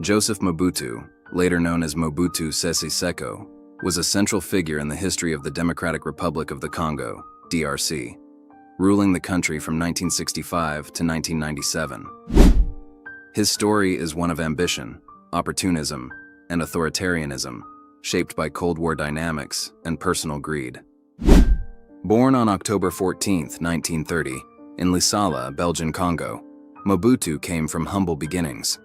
Joseph Mobutu, later known as Mobutu Sese Seko, was a central figure in the history of the Democratic Republic of the Congo, DRC, ruling the country from 1965 to 1997. His story is one of ambition, opportunism, and authoritarianism, shaped by Cold War dynamics and personal greed. Born on October 14, 1930, in Lisala, Belgian Congo, Mobutu came from humble beginnings.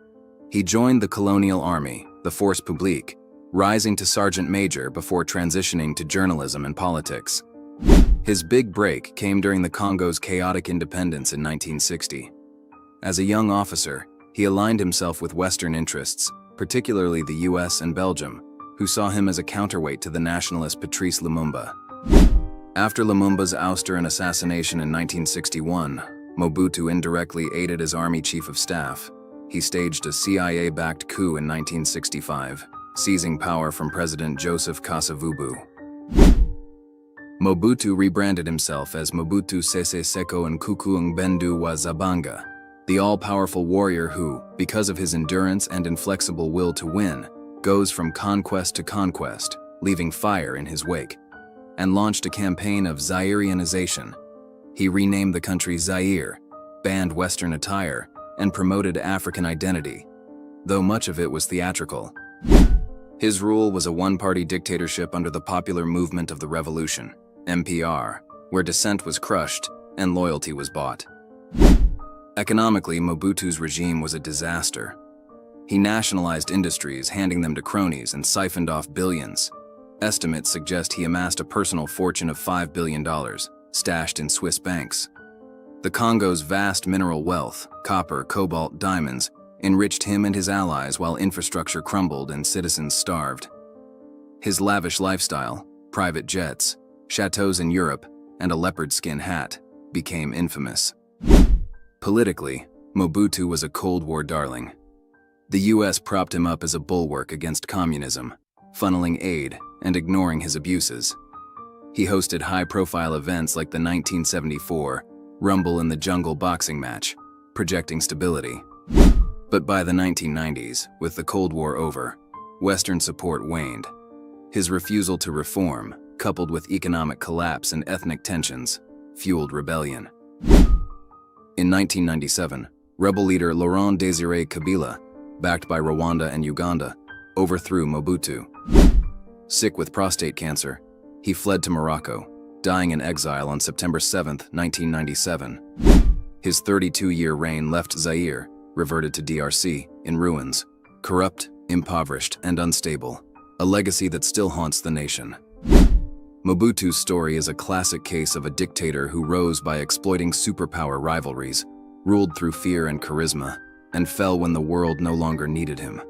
He joined the colonial army, the Force Publique, rising to sergeant major before transitioning to journalism and politics. His big break came during the Congo's chaotic independence in 1960. As a young officer, he aligned himself with Western interests, particularly the US and Belgium, who saw him as a counterweight to the nationalist Patrice Lumumba. After Lumumba's ouster and assassination in 1961, Mobutu indirectly aided his army chief of staff. He staged a CIA-backed coup in 1965, seizing power from President Joseph Kasavubu. Mobutu rebranded himself as Mobutu Sese Seko Nkuku Ngbendu wa Zabanga, the all-powerful warrior who, because of his endurance and inflexible will to win, goes from conquest to conquest, leaving fire in his wake, and launched a campaign of Zaireanization. He renamed the country Zaire, banned Western attire, and promoted African identity, though much of it was theatrical. His rule was a one-party dictatorship under the Popular Movement of the Revolution, MPR, where dissent was crushed and loyalty was bought. Economically, Mobutu's regime was a disaster. He nationalized industries, handing them to cronies, and siphoned off billions. Estimates suggest he amassed a personal fortune of $5 billion, stashed in Swiss banks. The Congo's vast mineral wealth, copper, cobalt, diamonds, enriched him and his allies while infrastructure crumbled and citizens starved. His lavish lifestyle, private jets, chateaus in Europe, and a leopard skin hat became infamous. Politically, Mobutu was a Cold War darling. The US propped him up as a bulwark against communism, funneling aid and ignoring his abuses. He hosted high-profile events like the 1974 Rumble in the Jungle boxing match, projecting stability. But by the 1990s, with the Cold War over, Western support waned. His refusal to reform, coupled with economic collapse and ethnic tensions, fueled rebellion. In 1997, rebel leader Laurent-Désiré Kabila, backed by Rwanda and Uganda, overthrew Mobutu. Sick with prostate cancer, he fled to Morocco, dying in exile on September 7, 1997. His 32-year reign left Zaire, reverted to DRC, in ruins, corrupt, impoverished, and unstable, a legacy that still haunts the nation. Mobutu's story is a classic case of a dictator who rose by exploiting superpower rivalries, ruled through fear and charisma, and fell when the world no longer needed him.